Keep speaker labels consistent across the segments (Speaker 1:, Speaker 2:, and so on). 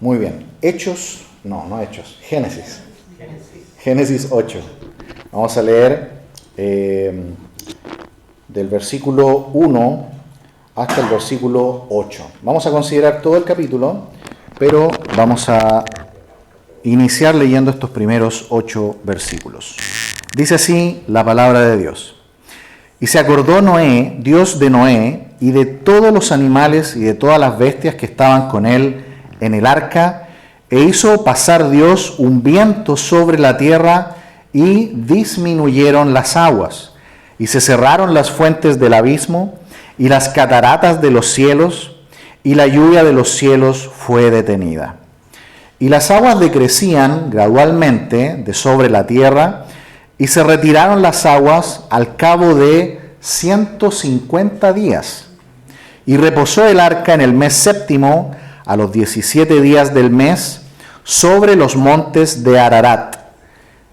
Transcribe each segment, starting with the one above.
Speaker 1: Muy bien. Hechos, no Hechos, Génesis. Génesis 8. Vamos a leer del versículo 1 hasta el versículo 8. Vamos a considerar todo el capítulo, pero vamos a iniciar leyendo estos primeros 8 versículos. Dice así la palabra de Dios. Y se acordó Noé, Dios de Noé, y de todos los animales y de todas las bestias que estaban con él en el arca, e hizo pasar Dios un viento sobre la tierra, y disminuyeron las aguas, y se cerraron las fuentes del abismo, y las cataratas de los cielos, y la lluvia de los cielos fue detenida. Y las aguas decrecían gradualmente de sobre la tierra, y se retiraron las aguas al cabo de 150 días. Y reposó el arca en el mes séptimo, a los 17 días del mes, sobre los montes de Ararat.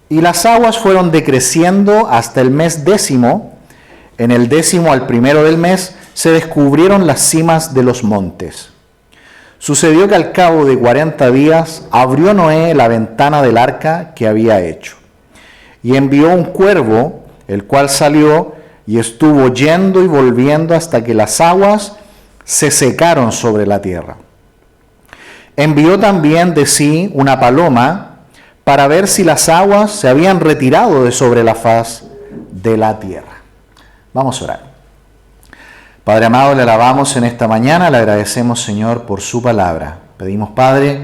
Speaker 1: Y las aguas fueron decreciendo hasta el mes décimo. En el décimo al primero del mes se descubrieron las cimas de los montes. Sucedió que al cabo de 40 días abrió Noé la ventana del arca que había hecho. Y envió un cuervo, el cual salió y estuvo yendo y volviendo hasta que las aguas se secaron sobre la tierra. Envió también de sí una paloma para ver si las aguas se habían retirado de sobre la faz de la tierra. Vamos a orar. Padre amado, le alabamos en esta mañana, le agradecemos, Señor, por su palabra. Pedimos, Padre,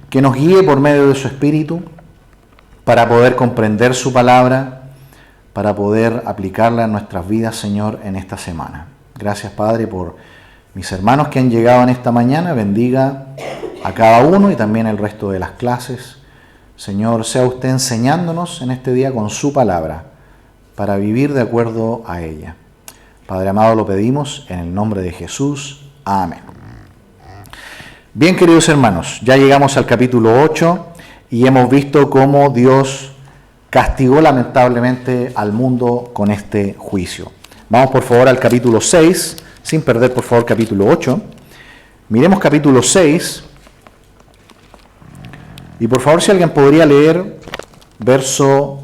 Speaker 1: que nos guíe por medio de su Espíritu para poder comprender su palabra, para poder aplicarla en nuestras vidas, Señor, en esta semana. Gracias, Padre, por mis hermanos que han llegado en esta mañana. Bendiga a cada uno y también el resto de las clases. Señor, sea usted enseñándonos en este día con su palabra para vivir de acuerdo a ella. Padre amado, lo pedimos en el nombre de Jesús. Amén. Bien, queridos hermanos, ya llegamos al capítulo 8 y hemos visto cómo Dios castigó lamentablemente al mundo con este juicio. Vamos por favor al capítulo 6, sin perder por favor capítulo 8. Miremos capítulo 6. Y por favor, si alguien podría leer verso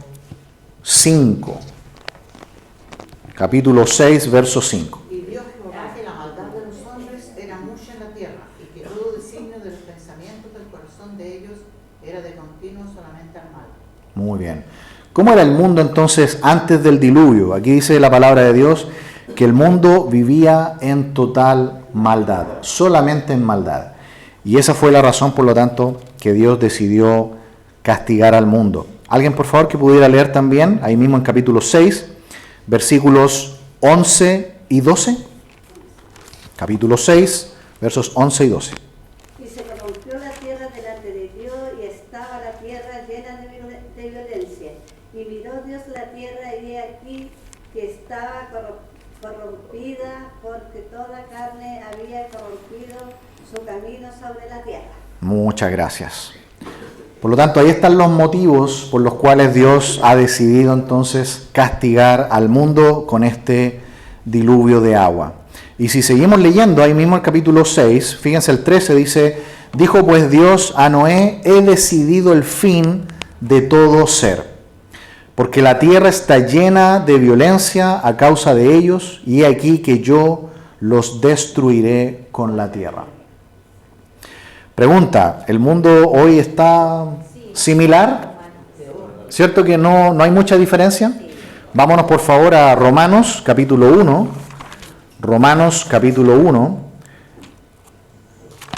Speaker 1: 5. Capítulo 6, verso 5.
Speaker 2: Y vio Jehová que la maldad de los hombres era mucha en la tierra, y que todo designio de los pensamientos del corazón de ellos era de continuo solamente al mal.
Speaker 1: Muy bien. ¿Cómo era el mundo entonces antes del diluvio? Aquí dice la palabra de Dios que el mundo vivía en total maldad, solamente en maldad. Y esa fue la razón, por lo tanto, que Dios decidió castigar al mundo. Alguien, por favor, que pudiera leer también, ahí mismo en capítulo 6, versículos 11 y 12. Capítulo 6, versos 11 y 12.
Speaker 3: Y se corrompió la tierra delante de Dios, y estaba la tierra llena de violencia. Y miró Dios la tierra, y he aquí que estaba corrompida, porque toda carne había corrompido su camino sobre la tierra.
Speaker 1: Muchas gracias. Por lo tanto, ahí están los motivos por los cuales Dios ha decidido entonces castigar al mundo con este diluvio de agua. Y si seguimos leyendo ahí mismo el capítulo 6, fíjense el 13 dice, dijo pues Dios a Noé, he decidido el fin de todo ser, porque la tierra está llena de violencia a causa de ellos, y he aquí que yo los destruiré con la tierra. Pregunta, ¿el mundo hoy está similar? ¿Cierto que no hay mucha diferencia? Vámonos por favor a Romanos capítulo 1. Romanos capítulo 1.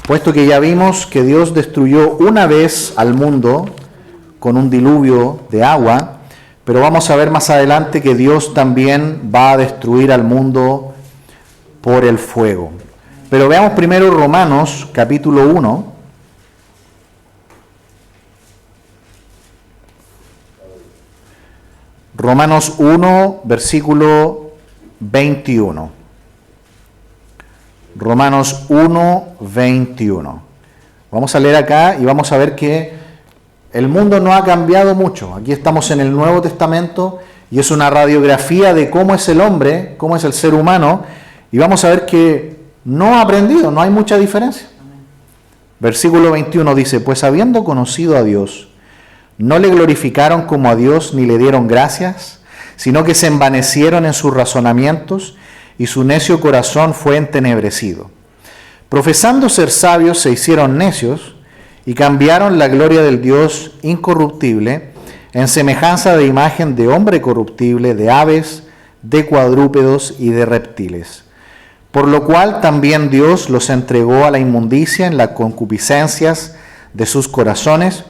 Speaker 1: Puesto que ya vimos que Dios destruyó una vez al mundo con un diluvio de agua, pero vamos a ver más adelante que Dios también va a destruir al mundo por el fuego. Pero veamos primero Romanos capítulo 1. Romanos 1, versículo 21. Romanos 1, 21. Vamos a leer acá y vamos a ver que el mundo no ha cambiado mucho. Aquí estamos en el Nuevo Testamento y es una radiografía de cómo es el hombre, cómo es el ser humano, y vamos a ver que no ha aprendido, no hay mucha diferencia. Versículo 21 dice, pues habiendo conocido a Dios, no le glorificaron como a Dios ni le dieron gracias, sino que se envanecieron en sus razonamientos y su necio corazón fue entenebrecido. Profesando ser sabios se hicieron necios y cambiaron la gloria del Dios incorruptible en semejanza de imagen de hombre corruptible, de aves, de cuadrúpedos y de reptiles. Por lo cual también Dios los entregó a la inmundicia en las concupiscencias de sus corazones,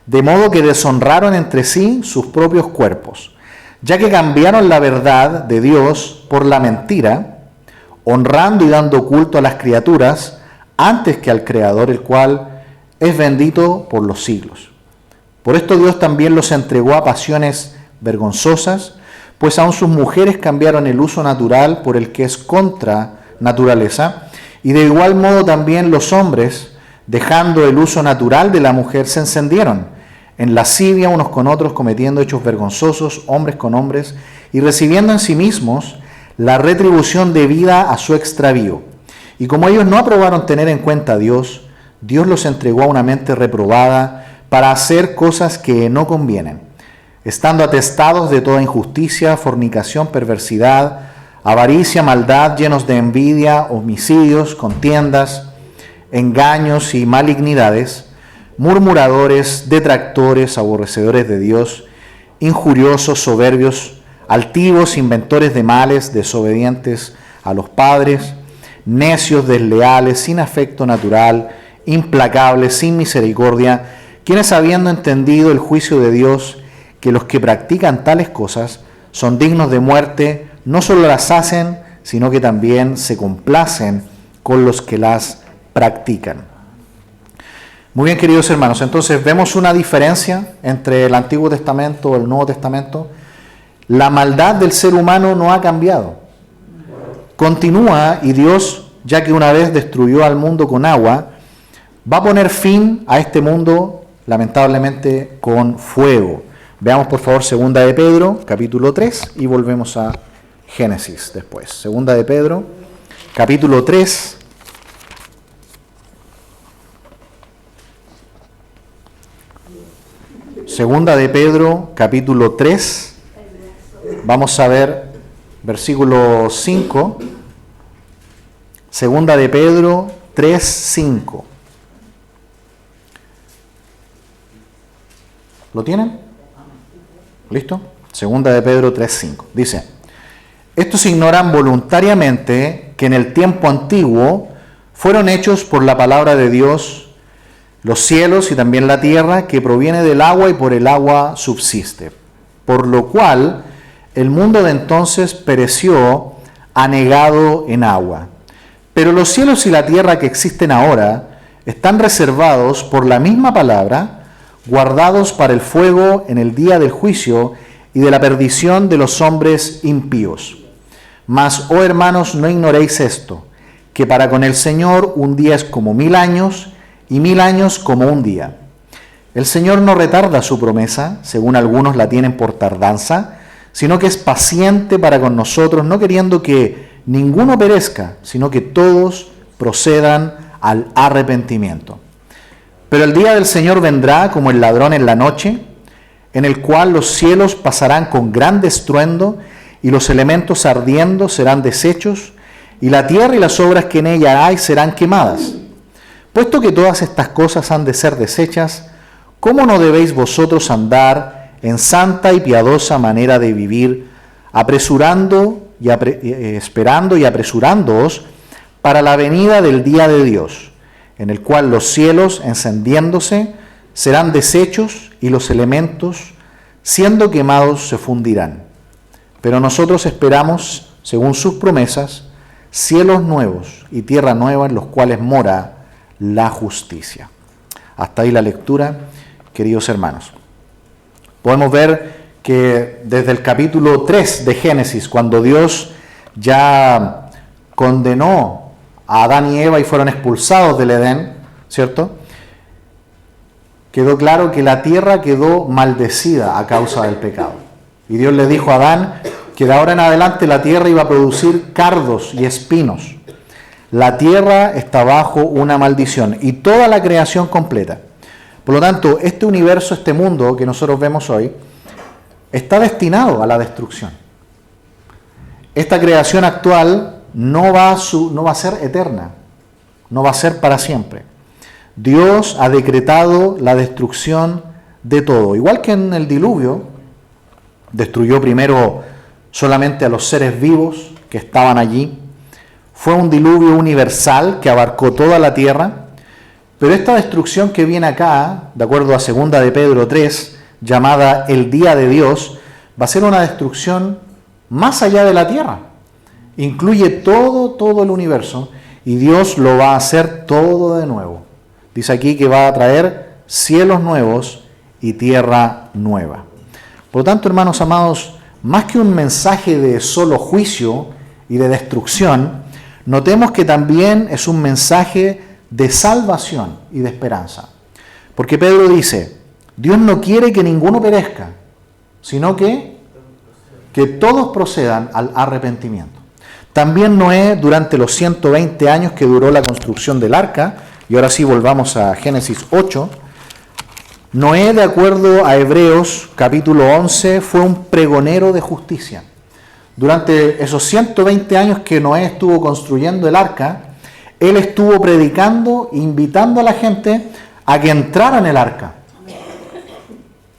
Speaker 1: de modo que deshonraron entre sí sus propios cuerpos, ya que cambiaron la verdad de Dios por la mentira, honrando y dando culto a las criaturas antes que al Creador, el cual es bendito por los siglos. Por esto Dios también los entregó a pasiones vergonzosas, pues aun sus mujeres cambiaron el uso natural por el que es contra naturaleza, y de igual modo también los hombres, dejando el uso natural de la mujer, se encendieron en lascivia unos con otros, cometiendo hechos vergonzosos, hombres con hombres, y recibiendo en sí mismos la retribución debida a su extravío. Y como ellos no aprobaron tener en cuenta a Dios, Dios los entregó a una mente reprobada para hacer cosas que no convienen, estando atestados de toda injusticia, fornicación, perversidad, avaricia, maldad, llenos de envidia, homicidios, contiendas, engaños y malignidades, murmuradores, detractores, aborrecedores de Dios, injuriosos, soberbios, altivos, inventores de males, desobedientes a los padres, necios, desleales, sin afecto natural, implacables, sin misericordia, quienes habiendo entendido el juicio de Dios, que los que practican tales cosas son dignos de muerte, no solo las hacen, sino que también se complacen con los que las practican. Muy bien, queridos hermanos, entonces vemos una diferencia entre el Antiguo Testamento y el Nuevo Testamento. La maldad del ser humano no ha cambiado. Continúa, y Dios, ya que una vez destruyó al mundo con agua, va a poner fin a este mundo, lamentablemente, con fuego. Veamos por favor 2 de Pedro, capítulo 3, y volvemos a Génesis después. 2 de Pedro, capítulo 3. Segunda de Pedro, capítulo 3. Vamos a ver versículo 5. Segunda de Pedro 3, 5. ¿Lo tienen? ¿Listo? Segunda de Pedro 3, 5. Dice: estos ignoran voluntariamente que en el tiempo antiguo fueron hechos por la palabra de Dios los cielos y también la tierra, que proviene del agua y por el agua subsiste. Por lo cual el mundo de entonces pereció anegado en agua. Pero los cielos y la tierra que existen ahora están reservados por la misma palabra, guardados para el fuego en el día del juicio y de la perdición de los hombres impíos. Mas, oh hermanos, no ignoréis esto, que para con el Señor un día es como 1000 años, y 1000 años como un día. El Señor no retarda su promesa, según algunos la tienen por tardanza, sino que es paciente para con nosotros, no queriendo que ninguno perezca, sino que todos procedan al arrepentimiento. Pero el día del Señor vendrá como el ladrón en la noche, en el cual los cielos pasarán con gran estruendo, y los elementos ardiendo serán deshechos, y la tierra y las obras que en ella hay serán quemadas. Puesto que todas estas cosas han de ser deshechas, ¿cómo no debéis vosotros andar en santa y piadosa manera de vivir, esperando y apresurándoos para la venida del día de Dios, en el cual los cielos, encendiéndose, serán deshechos y los elementos, siendo quemados, se fundirán? Pero nosotros esperamos, según sus promesas, cielos nuevos y tierra nueva en los cuales mora la justicia. Hasta ahí la lectura, queridos hermanos. Podemos ver que desde el capítulo 3 de Génesis, cuando Dios ya condenó a Adán y Eva y fueron expulsados del Edén, ¿cierto? Quedó claro que la tierra quedó maldecida a causa del pecado. Y Dios le dijo a Adán que de ahora en adelante la tierra iba a producir cardos y espinos. La tierra está bajo una maldición y toda la creación completa. Por lo tanto, este universo, este mundo que nosotros vemos hoy, está destinado a la destrucción. Esta creación actual no va a ser eterna, no va a ser para siempre. Dios ha decretado la destrucción de todo. Igual que en el diluvio, destruyó primero solamente a los seres vivos que estaban allí. Fue un diluvio universal que abarcó toda la tierra. Pero esta destrucción que viene acá, de acuerdo a 2 de Pedro 3, llamada el día de Dios, va a ser una destrucción más allá de la tierra. Incluye todo el universo y Dios lo va a hacer todo de nuevo. Dice aquí que va a traer cielos nuevos y tierra nueva. Por lo tanto, hermanos amados, más que un mensaje de solo juicio y de destrucción, notemos que también es un mensaje de salvación y de esperanza. Porque Pedro dice, Dios no quiere que ninguno perezca, sino que todos procedan al arrepentimiento. También Noé, durante los 120 años que duró la construcción del arca, y ahora sí volvamos a Génesis 8, Noé, de acuerdo a Hebreos capítulo 11, fue un pregonero de justicia. Durante esos 120 años que Noé estuvo construyendo el arca, él estuvo predicando, invitando a la gente a que entrara en el arca.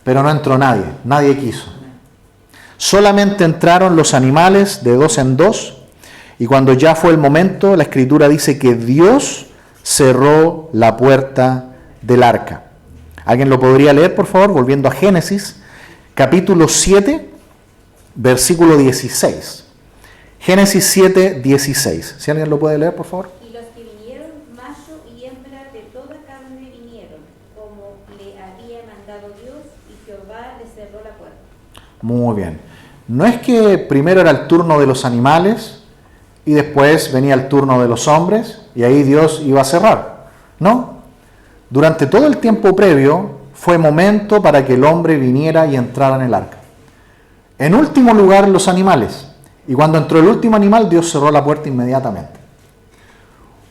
Speaker 1: Pero no entró nadie quiso. Solamente entraron los animales de 2 en 2, y cuando ya fue el momento, la Escritura dice que Dios cerró la puerta del arca. ¿Alguien lo podría leer, por favor? Volviendo a Génesis, capítulo 7, versículo 16. Génesis 7, 16. Si alguien lo puede leer, por favor.
Speaker 4: Y los que vinieron, macho y hembra de toda carne vinieron, como le había mandado Dios, y Jehová le cerró la puerta.
Speaker 1: Muy bien. No es que primero era el turno de los animales y después venía el turno de los hombres y ahí Dios iba a cerrar. No. Durante todo el tiempo previo fue momento para que el hombre viniera y entrara en el arca. En último lugar, los animales. Y cuando entró el último animal, Dios cerró la puerta inmediatamente.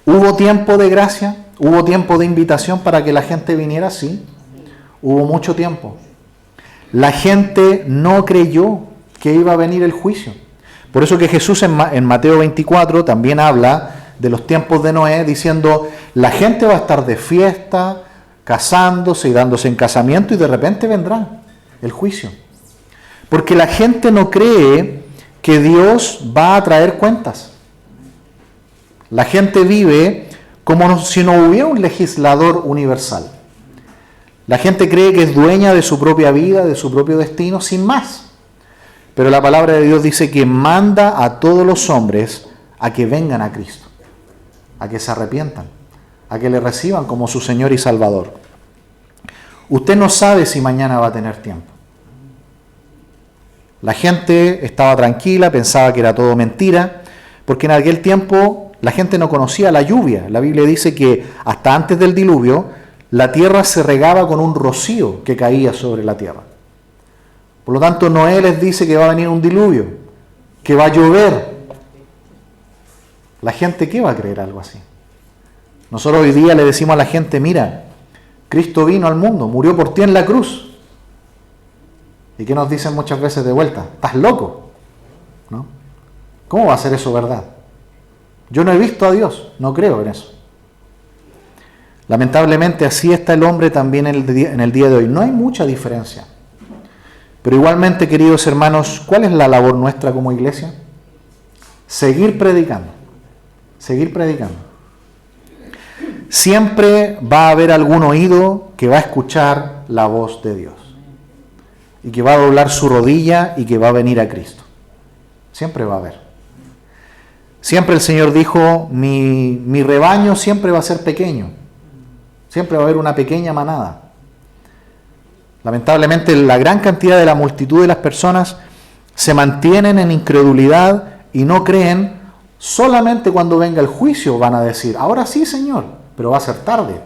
Speaker 1: ¿Hubo tiempo de gracia? ¿Hubo tiempo de invitación para que la gente viniera? Sí. Hubo mucho tiempo. La gente no creyó que iba a venir el juicio. Por eso que Jesús en Mateo 24 también habla de los tiempos de Noé, diciendo, la gente va a estar de fiesta, casándose y dándose en casamiento, y de repente vendrá el juicio. Porque la gente no cree que Dios va a traer cuentas. La gente vive como si no hubiera un legislador universal. La gente cree que es dueña de su propia vida, de su propio destino, sin más. Pero la palabra de Dios dice que manda a todos los hombres a que vengan a Cristo, a que se arrepientan, a que le reciban como su Señor y Salvador. Usted no sabe si mañana va a tener tiempo. La gente estaba tranquila, pensaba que era todo mentira, porque en aquel tiempo la gente no conocía la lluvia. La Biblia dice que hasta antes del diluvio la tierra se regaba con un rocío que caía sobre la tierra. Por lo tanto, Noé les dice que va a venir un diluvio, que va a llover. ¿La gente qué va a creer algo así? Nosotros hoy día le decimos a la gente, mira, Cristo vino al mundo, murió por ti en la cruz. ¿Y qué nos dicen muchas veces de vuelta? ¿Estás loco? ¿No? ¿Cómo va a ser eso verdad? Yo no he visto a Dios, no creo en eso. Lamentablemente así está el hombre también en el día de hoy. No hay mucha diferencia. Pero igualmente, queridos hermanos, ¿cuál es la labor nuestra como iglesia? Seguir predicando. Seguir predicando. Siempre va a haber algún oído que va a escuchar la voz de Dios. Y que va a doblar su rodilla y que va a venir a Cristo. Siempre va a haber. Siempre el Señor dijo, mi rebaño siempre va a ser pequeño. Siempre va a haber una pequeña manada. Lamentablemente la gran cantidad de la multitud de las personas se mantienen en incredulidad y no creen. Solamente cuando venga el juicio van a decir, ahora sí, Señor, pero va a ser tarde.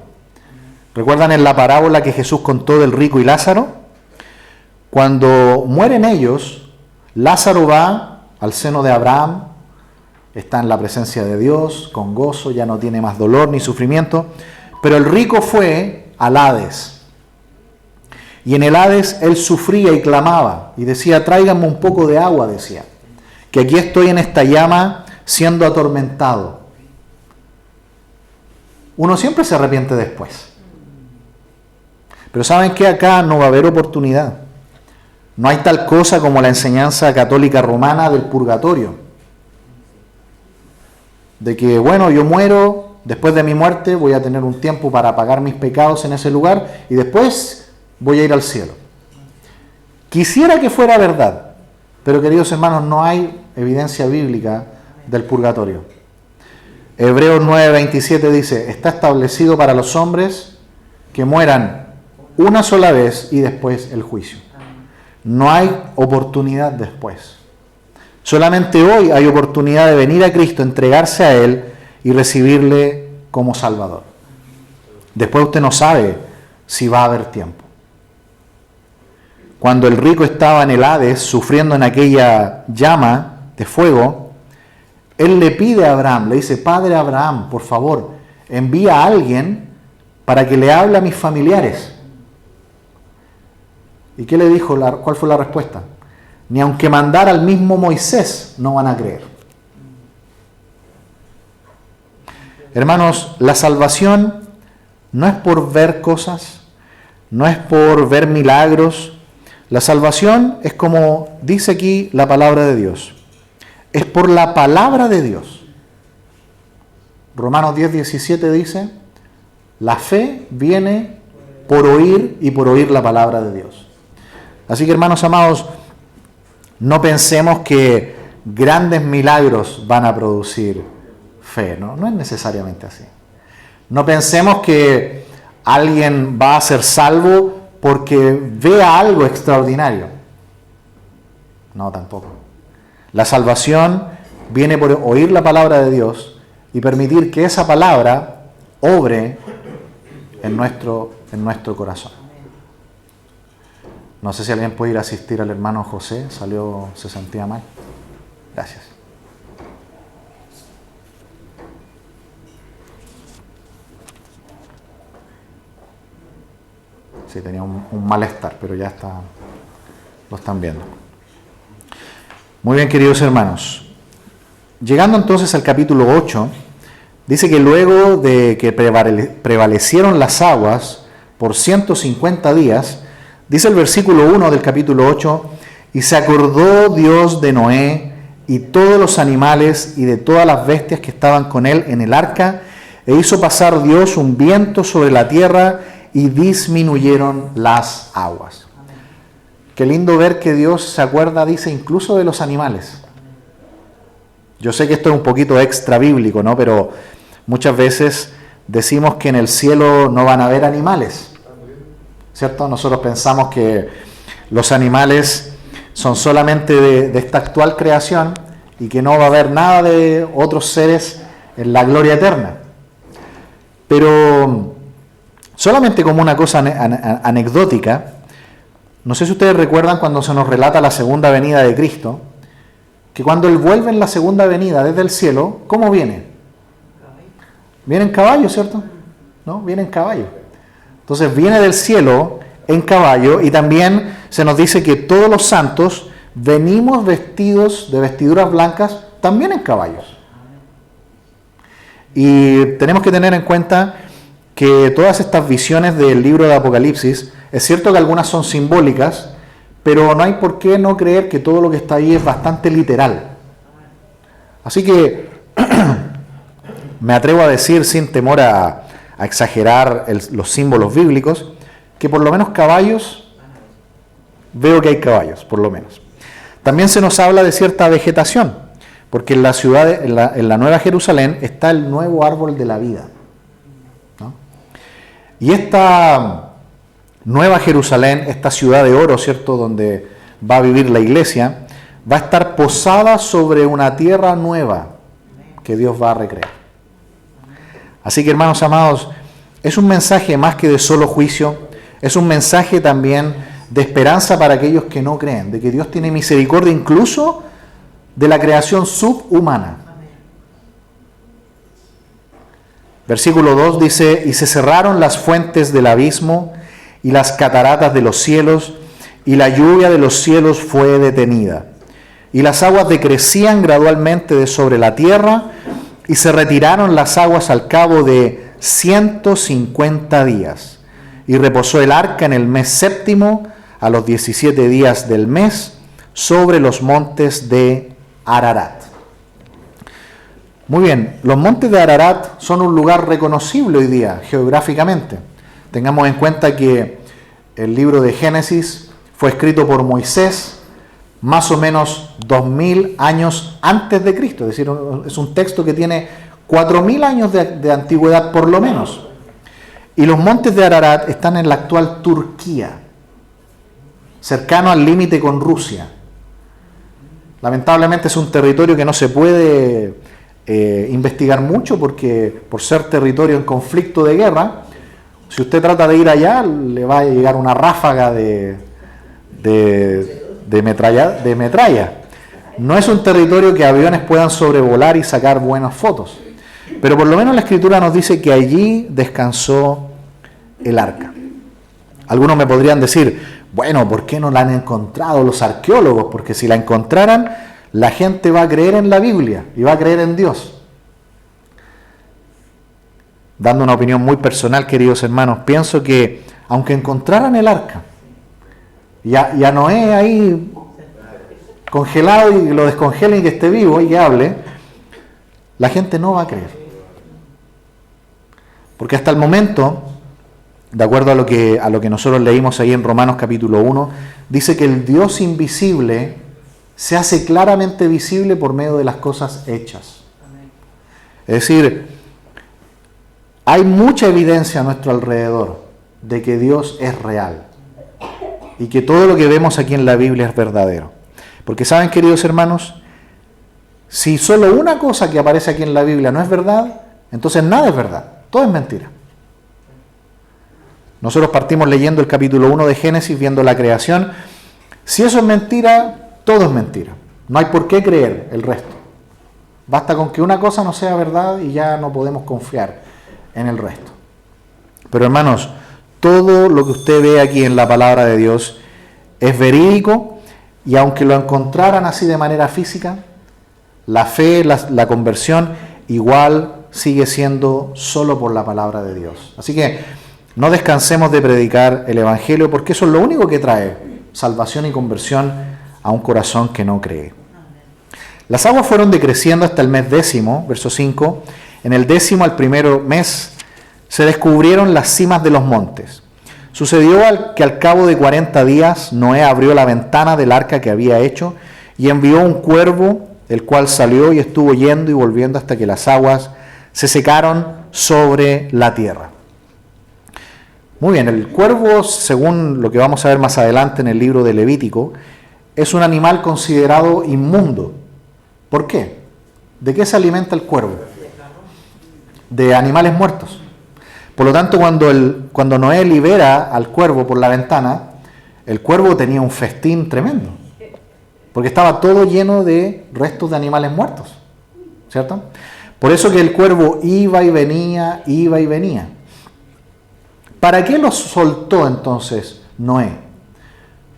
Speaker 1: ¿Recuerdan en la parábola que Jesús contó del rico y Lázaro? Cuando mueren ellos, Lázaro va al seno de Abraham está en la presencia de Dios, con gozo, ya no tiene más dolor ni sufrimiento. Pero el rico fue al Hades. Y en el Hades él sufría y clamaba, y decía, tráiganme un poco de agua, decía, que aquí estoy en esta llama siendo atormentado. Uno siempre se arrepiente después. Pero ¿saben qué? Acá no va a haber oportunidad. No hay tal cosa como la enseñanza católica romana del purgatorio. De que, bueno, yo muero, después de mi muerte voy a tener un tiempo para pagar mis pecados en ese lugar y después voy a ir al cielo. Quisiera que fuera verdad, pero queridos hermanos, no hay evidencia bíblica del purgatorio. Hebreos 9:27 dice, está establecido para los hombres que mueran una sola vez y después el juicio. No hay oportunidad después. Solamente hoy hay oportunidad de venir a Cristo, entregarse a Él y recibirle como Salvador. Después usted no sabe si va a haber tiempo. Cuando el rico estaba en el Hades, sufriendo en aquella llama de fuego, él le pide a Abraham, le dice, Padre Abraham, por favor, envía a alguien para que le hable a mis familiares. ¿Y qué le dijo? ¿Cuál fue la respuesta? Ni aunque mandara al mismo Moisés, no van a creer. Hermanos, la salvación no es por ver cosas, no es por ver milagros. La salvación es como dice aquí la palabra de Dios. Es por la palabra de Dios. Romanos 10:17 dice, la fe viene por oír y por oír la palabra de Dios. Así que, hermanos amados, no pensemos que grandes milagros van a producir fe, ¿no? No es necesariamente así. No pensemos que alguien va a ser salvo porque vea algo extraordinario. No, tampoco. La salvación viene por oír la palabra de Dios y permitir que esa palabra obre en nuestro corazón. No sé si alguien puede ir a asistir al hermano José, se sentía mal. Gracias. Sí, tenía un malestar, pero ya lo están viendo. Muy bien, queridos hermanos. Llegando entonces al capítulo 8, dice que luego de que prevalecieron las aguas por 150 días, dice el versículo 1 del capítulo 8, y se acordó Dios de Noé y todos los animales y de todas las bestias que estaban con él en el arca, e hizo pasar Dios un viento sobre la tierra y disminuyeron las aguas. Qué lindo ver que Dios se acuerda, dice, incluso de los animales. Yo sé que esto es un poquito extra bíblico, ¿no? Pero muchas veces decimos que en el cielo no van a haber animales, ¿cierto? Nosotros pensamos que los animales son solamente de esta actual creación y que no va a haber nada de otros seres en la gloria eterna. Pero solamente como una cosa anecdótica, no sé si ustedes recuerdan cuando se nos relata la segunda venida de Cristo, que cuando Él vuelve en la segunda venida desde el cielo, ¿cómo viene? Viene en caballo, ¿cierto? ¿No? Viene en caballo. Entonces viene del cielo en caballo y también se nos dice que todos los santos venimos vestidos de vestiduras blancas también en caballos. Y tenemos que tener en cuenta que todas estas visiones del libro de Apocalipsis, es cierto que algunas son simbólicas, pero no hay por qué no creer que todo lo que está ahí es bastante literal. Así que me atrevo a decir, sin temor a exagerar los símbolos bíblicos, que por lo menos caballos, veo que hay caballos, por lo menos. También se nos habla de cierta vegetación, porque en la ciudad, en la Nueva Jerusalén, está el nuevo árbol de la vida, ¿no? Y esta Nueva Jerusalén, esta ciudad de oro, ¿cierto?, donde va a vivir la iglesia, va a estar posada sobre una tierra nueva que Dios va a recrear. Así que, hermanos amados, es un mensaje más que de solo juicio, es un mensaje también de esperanza para aquellos que no creen, de que Dios tiene misericordia incluso de la creación subhumana. Versículo 2 dice, y se cerraron las fuentes del abismo y las cataratas de los cielos, y la lluvia de los cielos fue detenida. Y las aguas decrecían gradualmente de sobre la tierra, y se retiraron las aguas al cabo de 150 días. Y reposó el arca en el mes séptimo, a los 17 días del mes, sobre los montes de Ararat. Muy bien, los montes de Ararat son un lugar reconocible hoy día, geográficamente. Tengamos en cuenta que el libro de Génesis fue escrito por Moisés más o menos 2000 años antes de Cristo. Es decir, es un texto que tiene 4000 años de antigüedad por lo menos. Y los montes de Ararat están en la actual Turquía, cercano al límite con Rusia. Lamentablemente es un territorio que no se puede investigar mucho porque por ser territorio en conflicto de guerra, si usted trata de ir allá le va a llegar una ráfaga de metralla. No es un territorio que aviones puedan sobrevolar y sacar buenas fotos, pero por lo menos la Escritura nos dice que allí descansó el arca. Algunos me podrían decir, bueno, ¿por qué no la han encontrado los arqueólogos? Porque si la encontraran, la gente va a creer en la Biblia y va a creer en Dios. Dando una opinión muy personal, queridos hermanos, pienso que aunque encontraran el arca, ya Noé ahí congelado y lo descongelen y que esté vivo y que hable, la gente no va a creer. Porque hasta el momento, de acuerdo a lo que nosotros leímos ahí en Romanos capítulo 1, dice que el Dios invisible se hace claramente visible por medio de las cosas hechas. Es decir, hay mucha evidencia a nuestro alrededor de que Dios es real y que todo lo que vemos aquí en la Biblia es verdadero. Porque saben, queridos hermanos, si solo una cosa que aparece aquí en la Biblia no es verdad, entonces nada es verdad, todo es mentira. Nosotros partimos leyendo el capítulo 1 de Génesis, viendo la creación. Si eso es mentira, todo es mentira. No hay por qué creer el resto. Basta con que una cosa no sea verdad y ya no podemos confiar en el resto. Pero hermanos, todo lo que usted ve aquí en la palabra de Dios es verídico, y aunque lo encontraran así de manera física, la fe, la conversión, igual sigue siendo solo por la palabra de Dios. Así que no descansemos de predicar el Evangelio, porque eso es lo único que trae salvación y conversión a un corazón que no cree. Las aguas fueron decreciendo hasta el mes 10, verso 5. En el 10, al primer mes, se descubrieron las cimas de los montes. Sucedió que al cabo de 40 días, Noé abrió la ventana del arca que había hecho y envió un cuervo, el cual salió y estuvo yendo y volviendo hasta que las aguas se secaron sobre la tierra. Muy bien, el cuervo, según lo que vamos a ver más adelante en el libro de Levítico, es un animal considerado inmundo. ¿Por qué? ¿De qué se alimenta el cuervo? De animales muertos. Por lo tanto, cuando Noé libera al cuervo por la ventana, el cuervo tenía un festín tremendo, porque estaba todo lleno de restos de animales muertos, ¿cierto? Por eso que el cuervo iba y venía, iba y venía. ¿Para qué los soltó entonces Noé?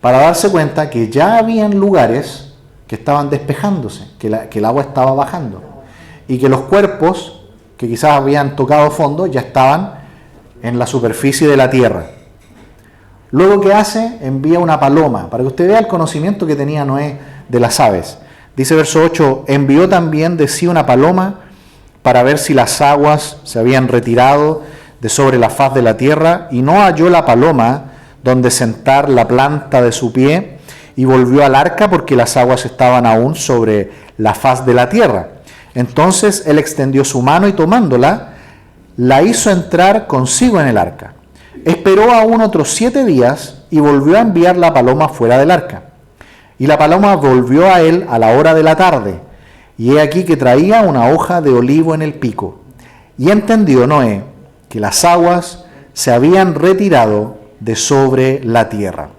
Speaker 1: Para darse cuenta que ya habían lugares que estaban despejándose, que el agua estaba bajando, y que los cuerpos que quizás habían tocado fondo ya estaban en la superficie de la tierra. Luego, ¿qué hace? Envía una paloma, para que usted vea el conocimiento que tenía Noé de las aves. Dice verso 8, envió también de sí una paloma para ver si las aguas se habían retirado de sobre la faz de la tierra, y no halló la paloma donde sentar la planta de su pie, y volvió al arca porque las aguas estaban aún sobre la faz de la tierra. Entonces él extendió su mano y tomándola, la hizo entrar consigo en el arca. Esperó aún otros 7 días y volvió a enviar la paloma fuera del arca. Y la paloma volvió a él a la hora de la tarde, y he aquí que traía una hoja de olivo en el pico. Y entendió Noé que las aguas se habían retirado de sobre la tierra.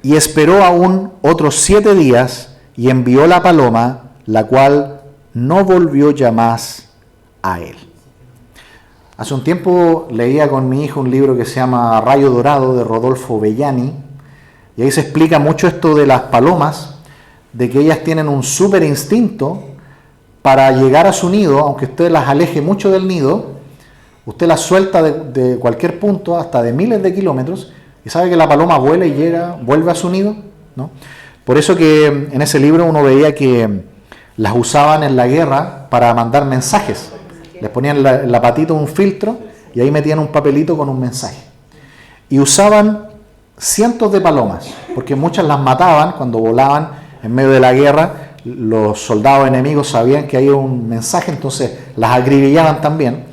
Speaker 1: Y esperó aún otros 7 días y envió la paloma, la cual no volvió ya más a él. Hace un tiempo leía con mi hijo un libro que se llama Rayo Dorado de Rodolfo Bellani, y ahí se explica mucho esto de las palomas, de que ellas tienen un súper instinto para llegar a su nido, aunque usted las aleje mucho del nido, usted las suelta de cualquier punto, hasta de miles de kilómetros, y sabe que la paloma vuela y llega, vuelve a su nido, ¿no? Por eso que en ese libro uno veía que las usaban en la guerra para mandar mensajes. Les ponían en la patita un filtro y ahí metían un papelito con un mensaje. Y usaban cientos de palomas, porque muchas las mataban cuando volaban en medio de la guerra. Los soldados enemigos sabían que había un mensaje, entonces las acribillaban también.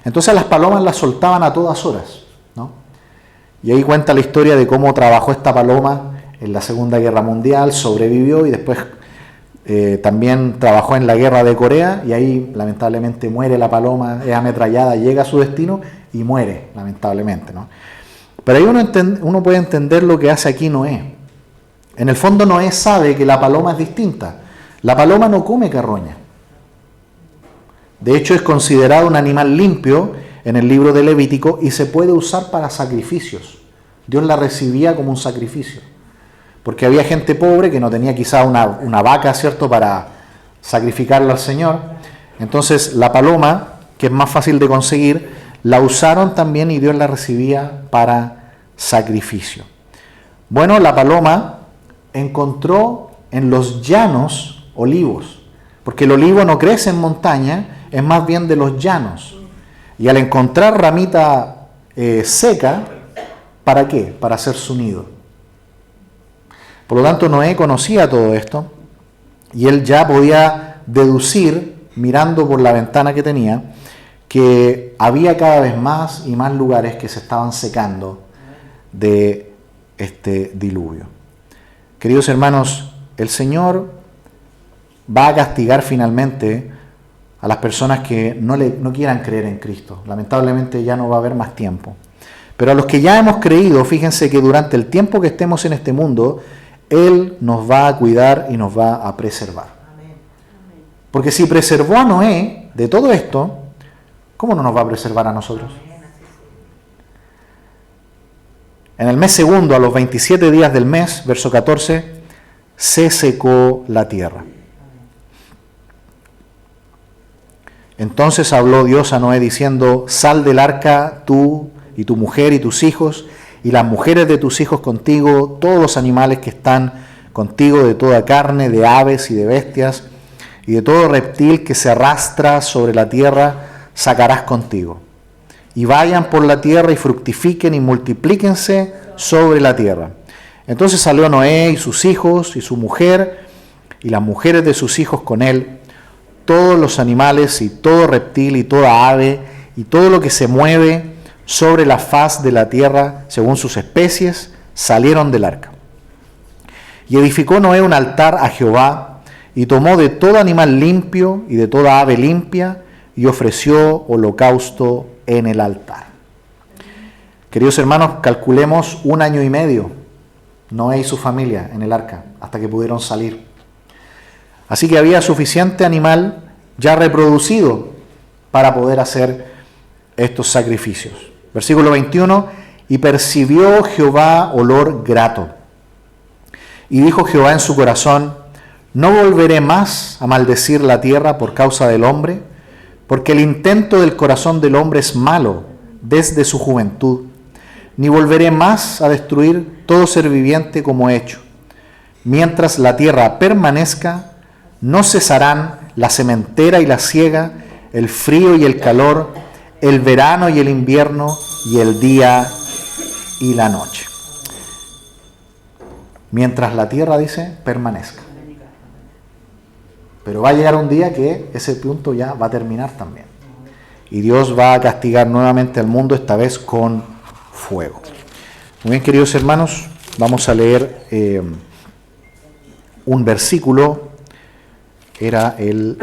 Speaker 1: Entonces las palomas las soltaban a todas horas, ¿no? Y ahí cuenta la historia de cómo trabajó esta paloma en la Segunda Guerra Mundial, sobrevivió y después también trabajó en la Guerra de Corea, y ahí lamentablemente muere la paloma, es ametrallada, llega a su destino y muere, lamentablemente, ¿no? Pero ahí uno puede entender lo que hace aquí Noé. En el fondo Noé sabe que la paloma es distinta. La paloma no come carroña. De hecho es considerado un animal limpio en el libro de Levítico y se puede usar para sacrificios. Dios la recibía como un sacrificio. Porque había gente pobre que no tenía quizá una vaca, ¿cierto?, para sacrificarla al Señor. Entonces la paloma, que es más fácil de conseguir, la usaron también y Dios la recibía para sacrificio. Bueno, la paloma encontró en los llanos olivos, porque el olivo no crece en montaña, es más bien de los llanos. Y al encontrar ramita seca, ¿para qué? Para hacer su nido. Por lo tanto, Noé conocía todo esto y él ya podía deducir, mirando por la ventana que tenía, que había cada vez más y más lugares que se estaban secando de este diluvio. Queridos hermanos, el Señor va a castigar finalmente a las personas que no quieran creer en Cristo. Lamentablemente ya no va a haber más tiempo. Pero a los que ya hemos creído, fíjense que durante el tiempo que estemos en este mundo, Él nos va a cuidar y nos va a preservar. Porque si preservó a Noé de todo esto, ¿cómo no nos va a preservar a nosotros? En el mes segundo, a los 27 días del mes, verso 14, se secó la tierra. Entonces habló Dios a Noé diciendo: sal del arca tú y tu mujer y tus hijos, y las mujeres de tus hijos contigo, todos los animales que están contigo, de toda carne, de aves y de bestias, y de todo reptil que se arrastra sobre la tierra, sacarás contigo. Y vayan por la tierra y fructifiquen y multiplíquense sobre la tierra. Entonces salió Noé y sus hijos y su mujer, y las mujeres de sus hijos con él, todos los animales y todo reptil y toda ave, y todo lo que se mueve sobre la faz de la tierra, según sus especies, salieron del arca. Y edificó Noé un altar a Jehová, y tomó de todo animal limpio y de toda ave limpia, y ofreció holocausto en el altar. Queridos hermanos, calculemos 1 año y medio, Noé y su familia en el arca, hasta que pudieron salir. Así que había suficiente animal ya reproducido para poder hacer estos sacrificios. Versículo 21, y percibió Jehová olor grato. Y dijo Jehová en su corazón: no volveré más a maldecir la tierra por causa del hombre, porque el intento del corazón del hombre es malo desde su juventud. Ni volveré más a destruir todo ser viviente como he hecho. Mientras la tierra permanezca, no cesarán la sementera y la siega, el frío y el calor, el verano y el invierno, y el día y la noche. Mientras la tierra, dice, permanezca. Pero va a llegar un día que ese punto ya va a terminar también. Y Dios va a castigar nuevamente al mundo, esta vez con fuego. Muy bien, queridos hermanos, vamos a leer un versículo. Era el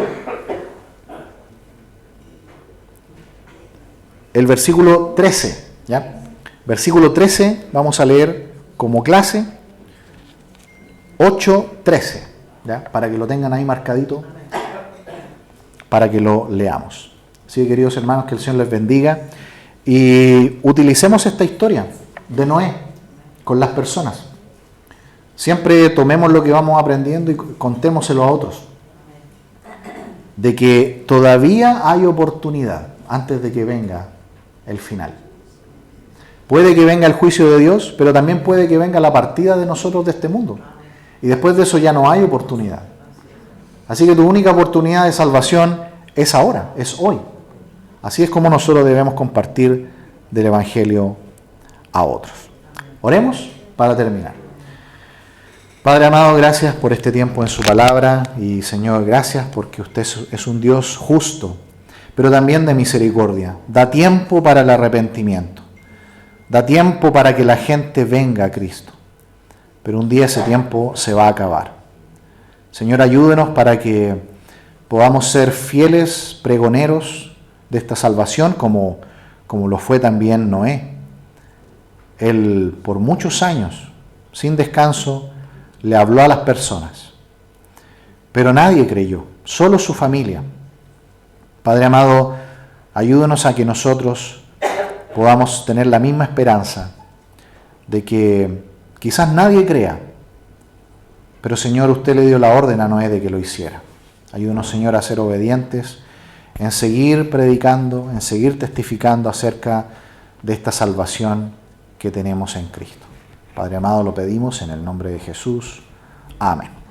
Speaker 1: versículo 13, ¿ya? Versículo 13, vamos a leer como clase 8:13, ¿ya? Para que lo tengan ahí marcadito, para que lo leamos. Así que, queridos hermanos, que el Señor les bendiga y utilicemos esta historia de Noé con las personas. Siempre tomemos lo que vamos aprendiendo y contémoselo a otros. De que todavía hay oportunidad antes de que venga el final. Puede que venga el juicio de Dios, pero también puede que venga la partida de nosotros de este mundo. Y después de eso ya no hay oportunidad. Así que tu única oportunidad de salvación es ahora, es hoy. Así es como nosotros debemos compartir del Evangelio a otros. Oremos para terminar. Padre amado, gracias por este tiempo en su palabra y Señor, gracias porque usted es un Dios justo, pero también de misericordia. Da tiempo para el arrepentimiento, da tiempo para que la gente venga a Cristo, pero un día ese tiempo se va a acabar. Señor, ayúdenos para que podamos ser fieles pregoneros de esta salvación como lo fue también Noé. Él por muchos años, sin descanso, le habló a las personas, pero nadie creyó, solo su familia. Padre amado, ayúdenos a que nosotros podamos tener la misma esperanza de que quizás nadie crea, pero Señor, usted le dio la orden a Noé de que lo hiciera. Ayúdenos, Señor, a ser obedientes, en seguir predicando, en seguir testificando acerca de esta salvación que tenemos en Cristo. Padre amado, lo pedimos en el nombre de Jesús. Amén.